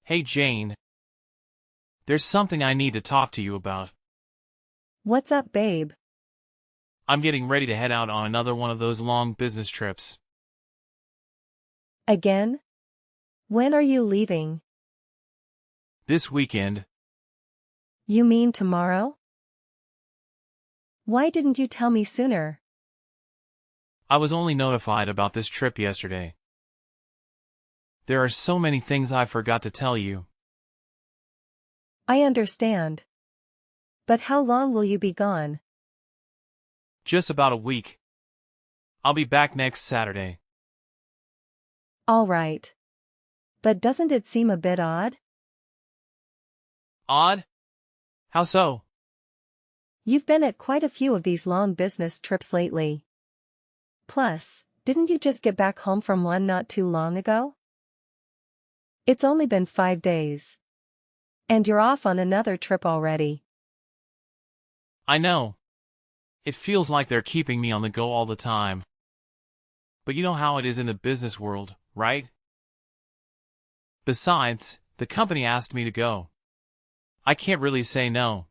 Hey Jane, there's something I need to talk to you about. What's up, babe? I'm getting ready to head out on another one of those long business trips. Again? When are you leaving? This weekend. You mean tomorrow? Why didn't you tell me sooner? I was only notified about this trip yesterday. There are so many things I forgot to tell you. I understand. But how long will you be gone? Just about a week. I'll be back next Saturday. All right. But doesn't it seem a bit odd? Odd? How so? You've been at quite a few of these long business trips lately. Plus, didn't you just get back home from one not too long ago? It's only been 5 days. And you're off on another trip already. I know. It feels like they're keeping me on the go all the time. But you know how it is in the business world, right? Besides, the company asked me to go. I can't really say no.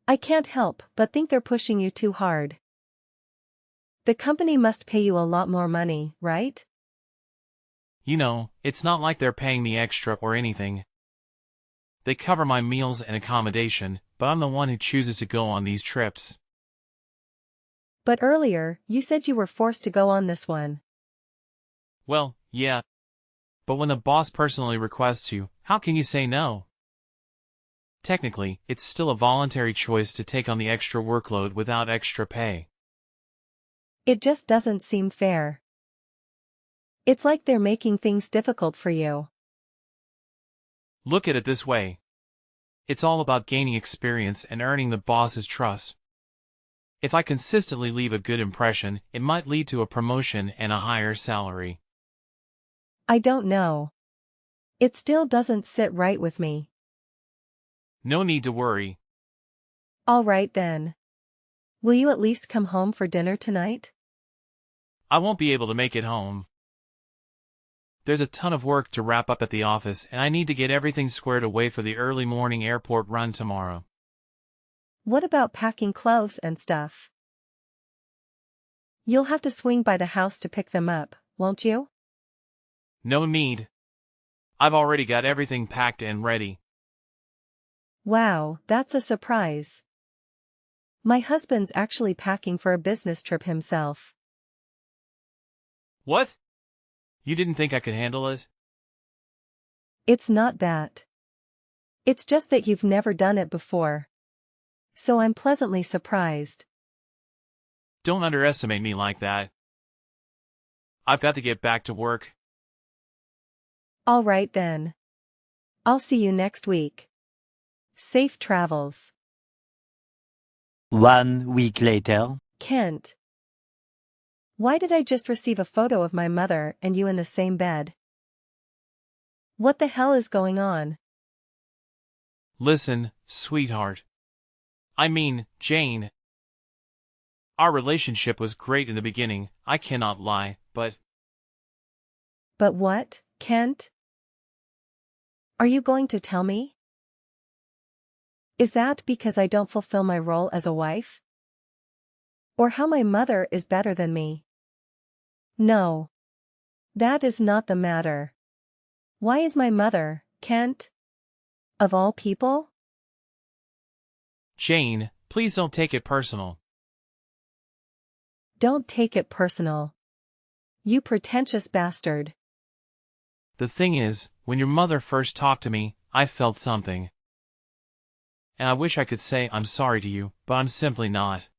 I can't help but think they're pushing you too hard. The company must pay you a lot more money, right? You know, it's not like they're paying me extra or anything. They cover my meals and accommodation, but I'm the one who chooses to go on these trips. But earlier, you said you were forced to go on this one. Well, yeah. But when the boss personally requests you, how can you say no? Technically, it's still a voluntary choice to take on the extra workload without extra pay. It just doesn't seem fair. It's like they're making things difficult for you. Look at it this way. It's all about gaining experience and earning the boss's trust. If I consistently leave a good impression, it might lead to a promotion and a higher salary. I don't know. It still doesn't sit right with me. No need to worry. All right then. Will you at least come home for dinner tonight? I won't be able to make it home. There's a ton of work to wrap up at the office, and I need to get everything squared away for the early morning airport run tomorrow. What about packing clothes and stuff? You'll have to swing by the house to pick them up, won't you? No need. I've already got everything packed and ready. Wow, that's a surprise. My husband's actually packing for a business trip himself. What? You didn't think I could handle it? It's not that. It's just that you've never done it before. So I'm pleasantly surprised. Don't underestimate me like that. I've got to get back to work. All right then. I'll see you next week. Safe travels. 1 week later. Kent. Why did I just receive a photo of my mother and you in the same bed? What the hell is going on? Listen, sweetheart. I mean, Jane. Our relationship was great in the beginning, I cannot lie, but But what, Kent? Are you going to tell me? Is that because I don't fulfill my role as a wife? Or how my mother is better than me? No. That is not the matter. Why is my mother, Kent? Of all people? Jane, please don't take it personal. Don't take it personal. You pretentious bastard. The thing is, when your mother first talked to me, I felt something. And I wish I could say I'm sorry to you, but I'm simply not.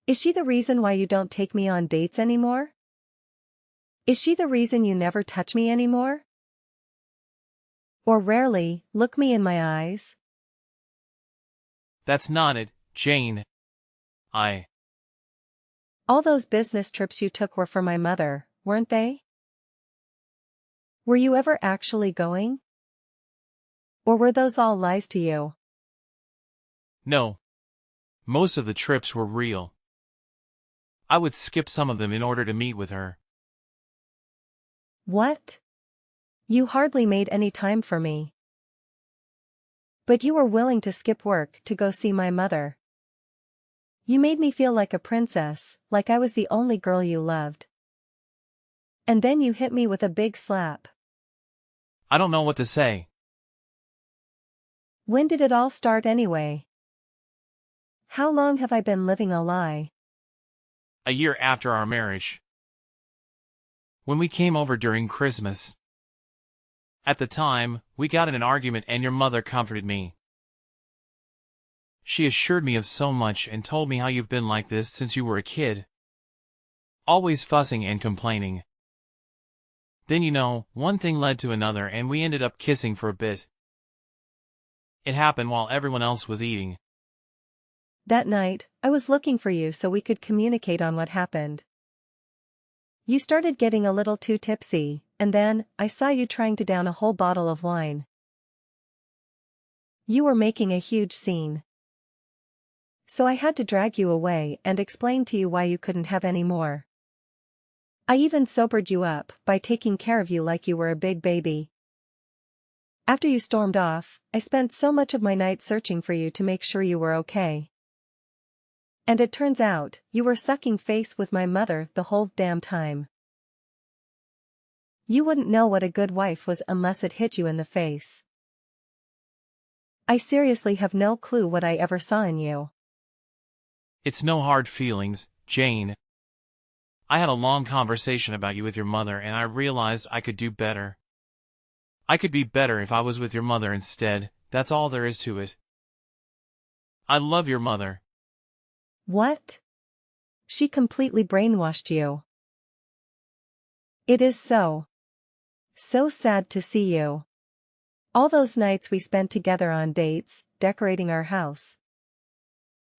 Is she the reason why you don't take me on dates anymore? Is she the reason you never touch me anymore? Or rarely look me in my eyes? That's not it, Jane. All those business trips you took were for my mother, weren't they? Were you ever actually going? Or were those all lies to you? No. Most of the trips were real. I would skip some of them in order to meet with her. What? You hardly made any time for me. But you were willing to skip work to go see my mother. You made me feel like a princess, like I was the only girl you loved. And then you hit me with a big slap. I don't know what to say. When did it all start anyway? How long have I been living a lie? A year after our marriage. When we came over during Christmas. At the time, we got in an argument and your mother comforted me. She assured me of so much and told me how you've been like this since you were a kid. Always fussing and complaining. Then one thing led to another and we ended up kissing for a bit. It happened while everyone else was eating. That night, I was looking for you so we could communicate on what happened. You started getting a little too tipsy, and then, I saw you trying to down a whole bottle of wine. You were making a huge scene. So I had to drag you away and explain to you why you couldn't have any more. I even sobered you up by taking care of you like you were a big baby. After you stormed off, I spent so much of my night searching for you to make sure you were okay. And it turns out, you were sucking face with my mother the whole damn time. You wouldn't know what a good wife was unless it hit you in the face. I seriously have no clue what I ever saw in you. It's no hard feelings, Jane. I had a long conversation about you with your mother and I realized I could do better. I could be better if I was with your mother instead, that's all there is to it. I love your mother. What? She completely brainwashed you. It is so sad to see you. All those nights we spent together on dates, decorating our house.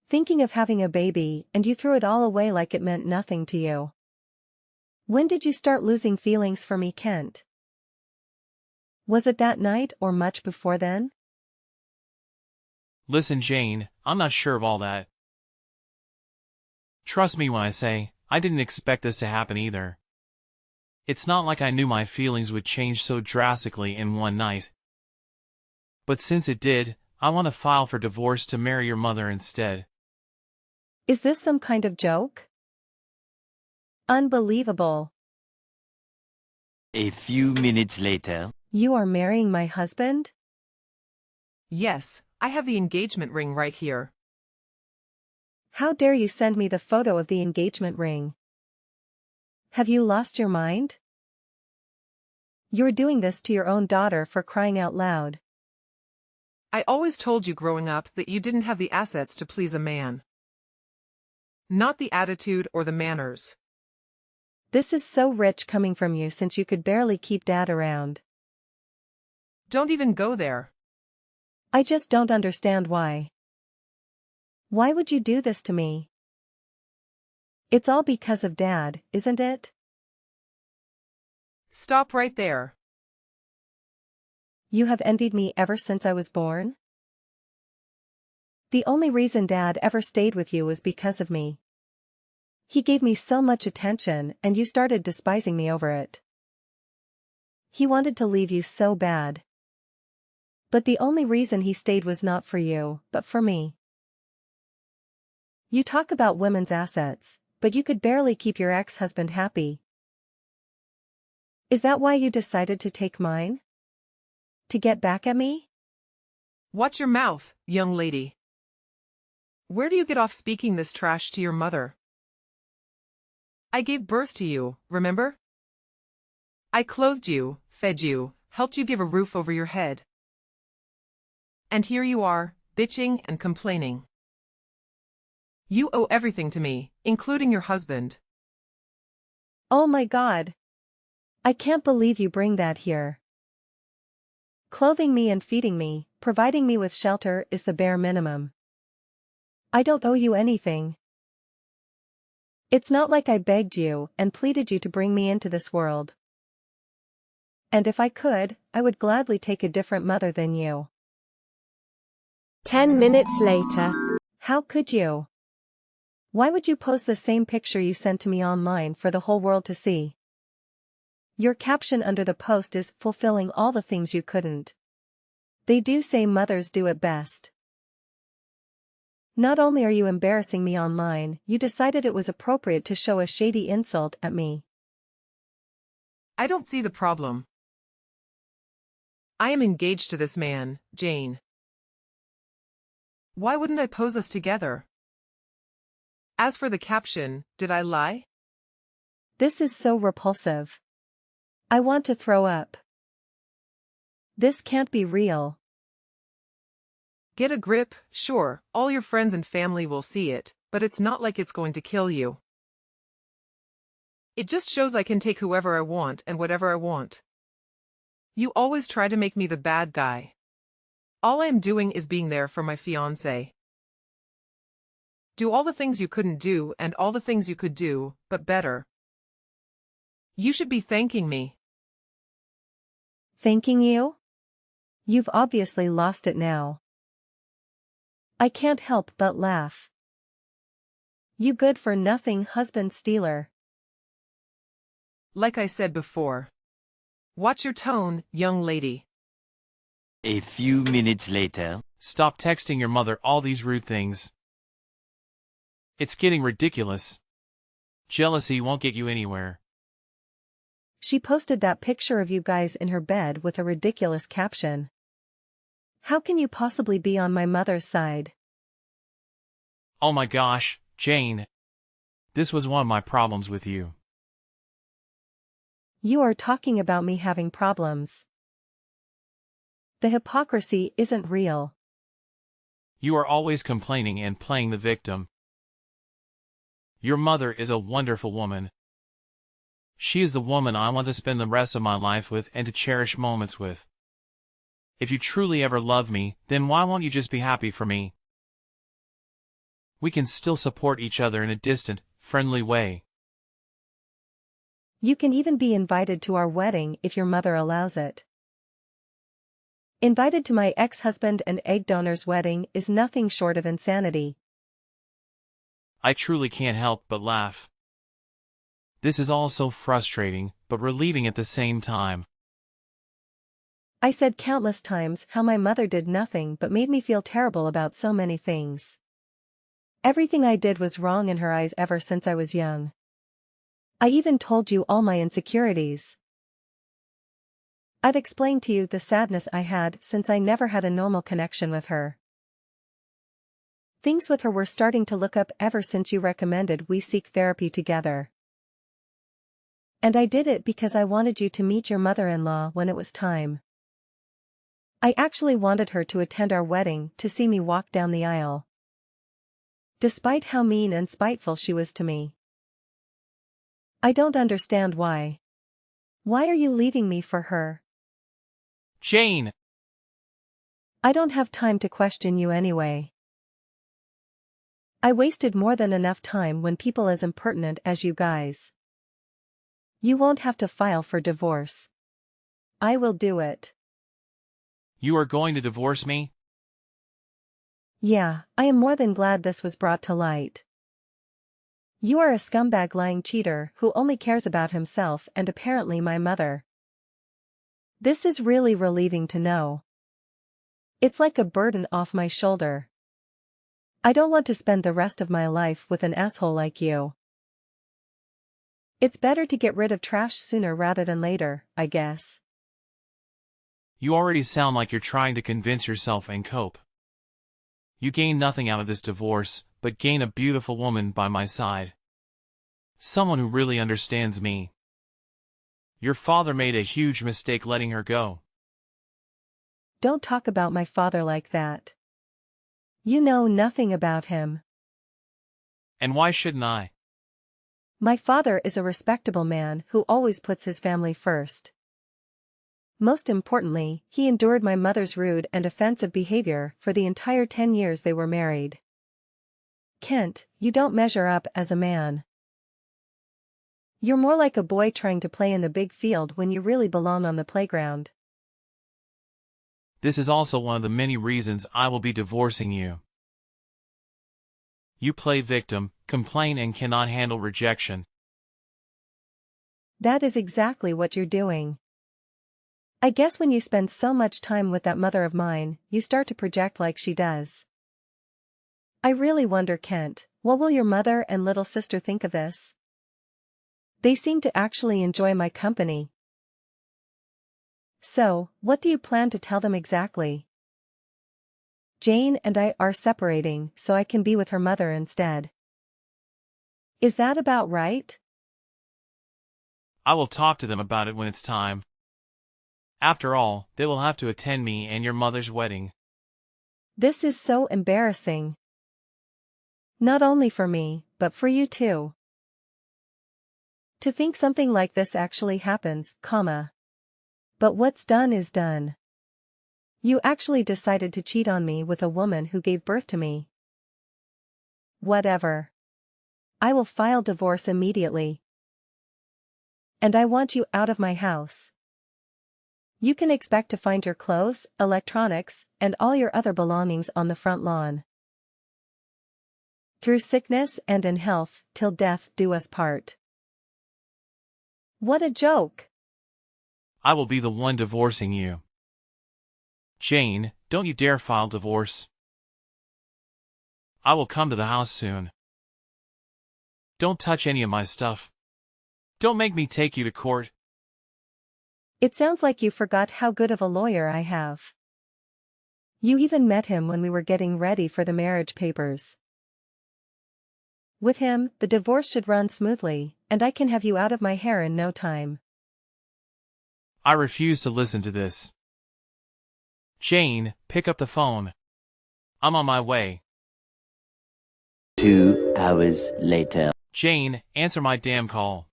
Thinking of having a baby, and you threw it all away like it meant nothing to you. When did you start losing feelings for me, Kent? Was it that night or much before then? Listen, Jane, I'm not sure of all that. Trust me when I say, I didn't expect this to happen either. It's not like I knew my feelings would change so drastically in one night. But since it did, I want to file for divorce to marry your mother instead. Is this some kind of joke? Unbelievable. A few minutes later. You are marrying my husband? Yes, I have the engagement ring right here. How dare you send me the photo of the engagement ring? Have you lost your mind? You're doing this to your own daughter, for crying out loud. I always told you growing up that you didn't have the assets to please a man. Not the attitude or the manners. This is so rich coming from you since you could barely keep Dad around. Don't even go there. I just don't understand why. Why would you do this to me? It's all because of Dad, isn't it? Stop right there. You have envied me ever since I was born? The only reason Dad ever stayed with you was because of me. He gave me so much attention and you started despising me over it. He wanted to leave you so bad. But the only reason he stayed was not for you, but for me. You talk about women's assets, but you could barely keep your ex-husband happy. Is that why you decided to take mine? To get back at me? Watch your mouth, young lady. Where do you get off speaking this trash to your mother? I gave birth to you, remember? I clothed you, fed you, helped you give a roof over your head. And here you are, bitching and complaining. You owe everything to me, including your husband. Oh my God. I can't believe you bring that here. Clothing me and feeding me, providing me with shelter is the bare minimum. I don't owe you anything. It's not like I begged you and pleaded you to bring me into this world. And if I could, I would gladly take a different mother than you. 10 minutes later. How could you? Why would you post the same picture you sent to me online for the whole world to see? Your caption under the post is fulfilling all the things you couldn't. They do say mothers do it best. Not only are you embarrassing me online, you decided it was appropriate to show a shady insult at me. I don't see the problem. I am engaged to this man, Jane. Why wouldn't I pose us together? As for the caption, did I lie? This is so repulsive. I want to throw up. This can't be real. Get a grip, sure, all your friends and family will see it, but it's not like it's going to kill you. It just shows I can take whoever I want and whatever I want. You always try to make me the bad guy. All I am doing is being there for my fiancé. Do all the things you couldn't do and all the things you could do, but better. You should be thanking me. Thanking you? You've obviously lost it now. I can't help but laugh. You good-for-nothing husband stealer. Like I said before. Watch your tone, young lady. A few minutes later. Stop texting your mother all these rude things. It's getting ridiculous. Jealousy won't get you anywhere. She posted that picture of you guys in her bed with a ridiculous caption. How can you possibly be on my mother's side? Oh my gosh, Jane. This was one of my problems with you. You are talking about me having problems. The hypocrisy isn't real. You are always complaining and playing the victim. Your mother is a wonderful woman. She is the woman I want to spend the rest of my life with and to cherish moments with. If you truly ever love me, then why won't you just be happy for me? We can still support each other in a distant, friendly way. You can even be invited to our wedding if your mother allows it. Invited to my ex-husband and egg donor's wedding is nothing short of insanity. I truly can't help but laugh. This is all so frustrating, but relieving at the same time. I said countless times how my mother did nothing but made me feel terrible about so many things. Everything I did was wrong in her eyes ever since I was young. I even told you all my insecurities. I've explained to you the sadness I had since I never had a normal connection with her. Things with her were starting to look up ever since you recommended we seek therapy together. And I did it because I wanted you to meet your mother-in-law when it was time. I actually wanted her to attend our wedding to see me walk down the aisle. Despite how mean and spiteful she was to me. I don't understand why. Why are you leaving me for her? Jane! I don't have time to question you anyway. I wasted more than enough time when people as impertinent as you guys. You won't have to file for divorce. I will do it. You are going to divorce me? Yeah, I am more than glad this was brought to light. You are a scumbag lying cheater who only cares about himself and apparently my mother. This is really relieving to know. It's like a burden off my shoulder. I don't want to spend the rest of my life with an asshole like you. It's better to get rid of trash sooner rather than later, I guess. You already sound like you're trying to convince yourself and cope. You gain nothing out of this divorce, but gain a beautiful woman by my side. Someone who really understands me. Your father made a huge mistake letting her go. Don't talk about my father like that. You know nothing about him. And why shouldn't I? My father is a respectable man who always puts his family first. Most importantly, he endured my mother's rude and offensive behavior for the entire 10 years they were married. Kent, you don't measure up as a man. You're more like a boy trying to play in the big field when you really belong on the playground. This is also one of the many reasons I will be divorcing you. You play victim, complain and cannot handle rejection. That is exactly what you're doing. I guess when you spend so much time with that mother of mine, you start to project like she does. I really wonder, Kent, what will your mother and little sister think of this? They seem to actually enjoy my company. So, what do you plan to tell them exactly? Jane and I are separating so I can be with her mother instead. Is that about right? I will talk to them about it when it's time. After all, they will have to attend me and your mother's wedding. This is so embarrassing. Not only for me, but for you too. To think something like this actually happens, comma. But what's done is done. You actually decided to cheat on me with a woman who gave birth to me. Whatever. I will file divorce immediately. And I want you out of my house. You can expect to find your clothes, electronics, and all your other belongings on the front lawn. Through sickness and in health, till death do us part. What a joke! I will be the one divorcing you. Jane, don't you dare file divorce. I will come to the house soon. Don't touch any of my stuff. Don't make me take you to court. It sounds like you forgot how good of a lawyer I have. You even met him when we were getting ready for the marriage papers. With him, the divorce should run smoothly, and I can have you out of my hair in no time. I refuse to listen to this. Jane, pick up the phone. I'm on my way. 2 hours later. Jane, answer my damn call.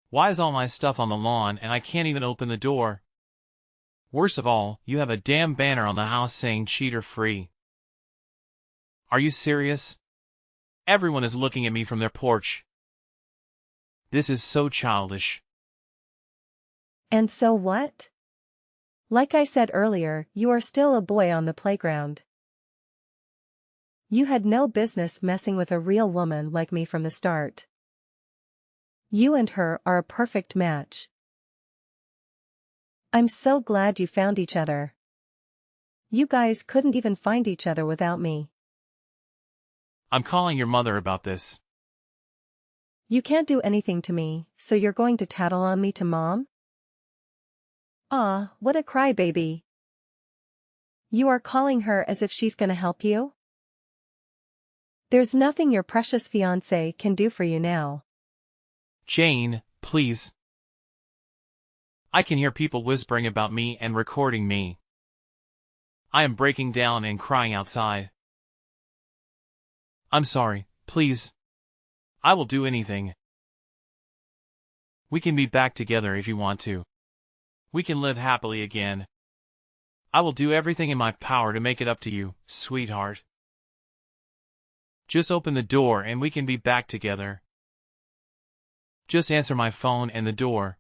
Why is all my stuff on the lawn and I can't even open the door? Worst of all, you have a damn banner on the house saying cheater free. Are you serious? Everyone is looking at me from their porch. This is so childish. And so what? Like I said earlier, you are still a boy on the playground. You had no business messing with a real woman like me from the start. You and her are a perfect match. I'm so glad you found each other. You guys couldn't even find each other without me. I'm calling your mother about this. You can't do anything to me, so you're going to tattle on me to Mom? Aw, what a crybaby. You are calling her as if she's gonna help you? There's nothing your precious fiancé can do for you now. Jane, please. I can hear people whispering about me and recording me. I am breaking down and crying outside. I'm sorry, please. I will do anything. We can be back together if you want to. We can live happily again. I will do everything in my power to make it up to you, sweetheart. Just open the door and we can be back together. Just answer my phone and the door.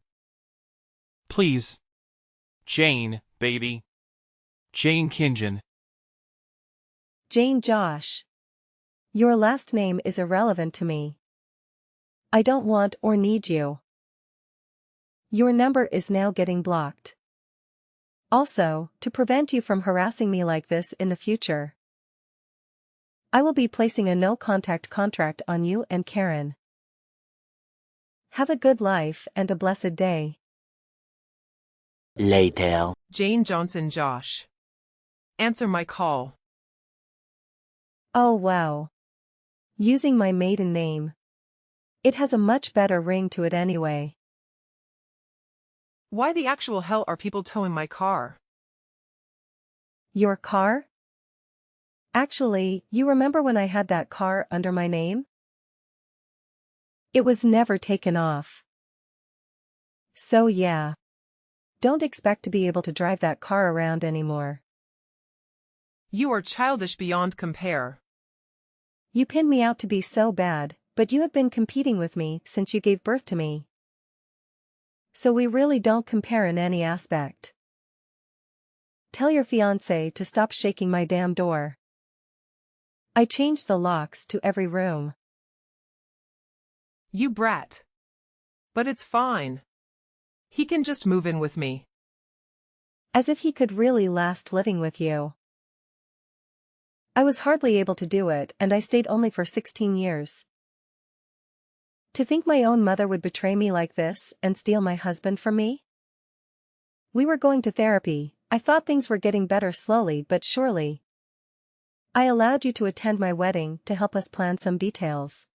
Please. Jane, baby. Jane Kinjan. Jane Josh. Your last name is irrelevant to me. I don't want or need you. Your number is now getting blocked. Also, to prevent you from harassing me like this in the future, I will be placing a no-contact contract on you and Karen. Have a good life and a blessed day. Later. Jane Johnson Josh. Answer my call. Oh wow. Using my maiden name. It has a much better ring to it anyway. Why the actual hell are people towing my car? Your car? Actually, you remember when I had that car under my name? It was never taken off. So yeah. Don't expect to be able to drive that car around anymore. You are childish beyond compare. You pinned me out to be so bad, but you have been competing with me since you gave birth to me. So we really don't compare in any aspect. Tell your fiancé to stop shaking my damn door. I changed the locks to every room. You brat. But it's fine. He can just move in with me. As if he could really last living with you. I was hardly able to do it, and I stayed only for 16 years. To think my own mother would betray me like this and steal my husband from me? We were going to therapy. I thought things were getting better slowly but surely. I allowed you to attend my wedding to help us plan some details.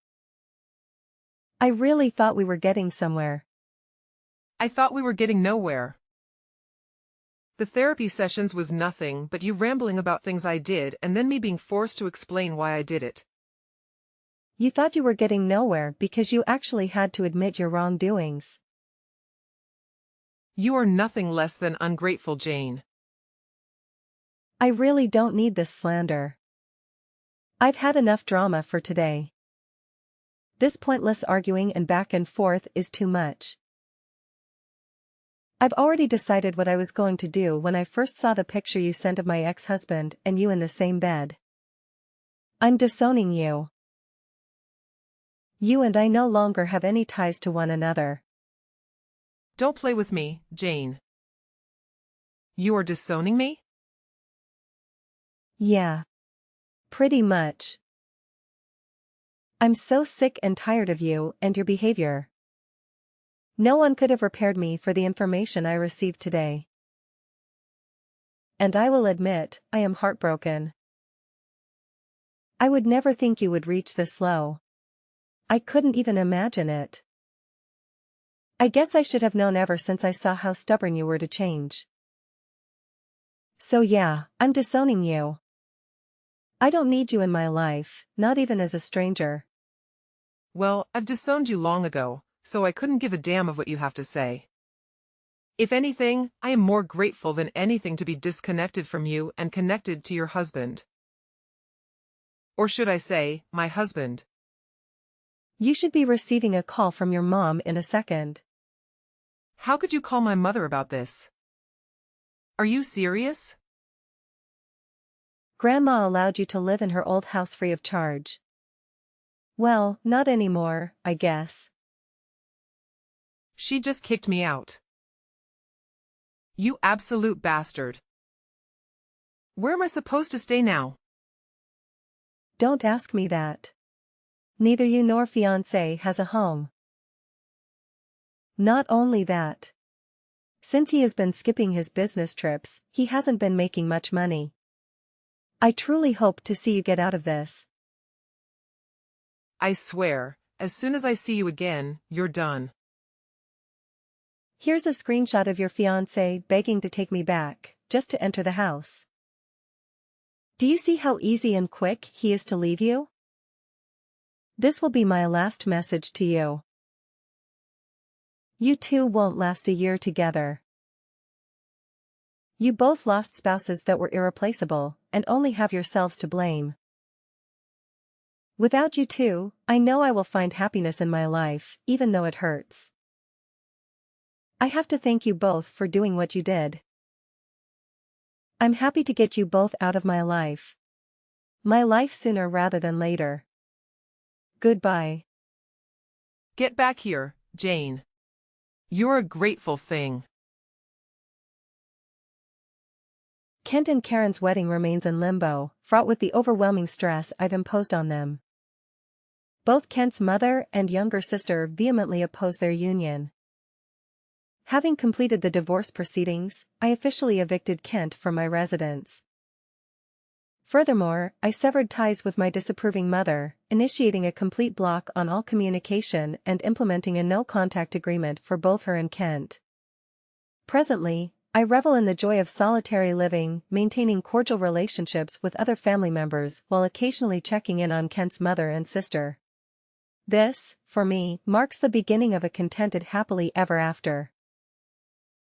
I really thought we were getting somewhere. I thought we were getting nowhere. The therapy sessions was nothing but you rambling about things I did and then me being forced to explain why I did it. You thought you were getting nowhere because you actually had to admit your wrongdoings. You are nothing less than ungrateful, Jane. I really don't need this slander. I've had enough drama for today. This pointless arguing and back and forth is too much. I've already decided what I was going to do when I first saw the picture you sent of my ex-husband and you in the same bed. I'm disowning you. You and I no longer have any ties to one another. Don't play with me, Jane. You are disowning me? Yeah. Pretty much. I'm so sick and tired of you and your behavior. No one could have prepared me for the information I received today. And I will admit, I am heartbroken. I would never think you would reach this low. I couldn't even imagine it. I guess I should have known ever since I saw how stubborn you were to change. So yeah, I'm disowning you. I don't need you in my life, not even as a stranger. Well, I've disowned you long ago, so I couldn't give a damn of what you have to say. If anything, I am more grateful than anything to be disconnected from you and connected to your husband. Or should I say, my husband. You should be receiving a call from your mom in a second. How could you call my mother about this? Are you serious? Grandma allowed you to live in her old house free of charge. Well, not anymore, I guess. She just kicked me out. You absolute bastard. Where am I supposed to stay now? Don't ask me that. Neither you nor fiancé has a home. Not only that. Since he has been skipping his business trips, he hasn't been making much money. I truly hope to see you get out of this. I swear, as soon as I see you again, you're done. Here's a screenshot of your fiancé begging to take me back, just to enter the house. Do you see how easy and quick he is to leave you? This will be my last message to you. You two won't last a year together. You both lost spouses that were irreplaceable, and only have yourselves to blame. Without you two, I know I will find happiness in my life, even though it hurts. I have to thank you both for doing what you did. I'm happy to get you both out of my life. My life sooner rather than later. Goodbye. Get back here, Jane. You're a grateful thing. Kent and Karen's wedding remains in limbo, fraught with the overwhelming stress I've imposed on them. Both Kent's mother and younger sister vehemently oppose their union. Having completed the divorce proceedings, I officially evicted Kent from my residence. Furthermore, I severed ties with my disapproving mother, initiating a complete block on all communication and implementing a no-contact agreement for both her and Kent. Presently, I revel in the joy of solitary living, maintaining cordial relationships with other family members while occasionally checking in on Kent's mother and sister. This, for me, marks the beginning of a contented happily ever after.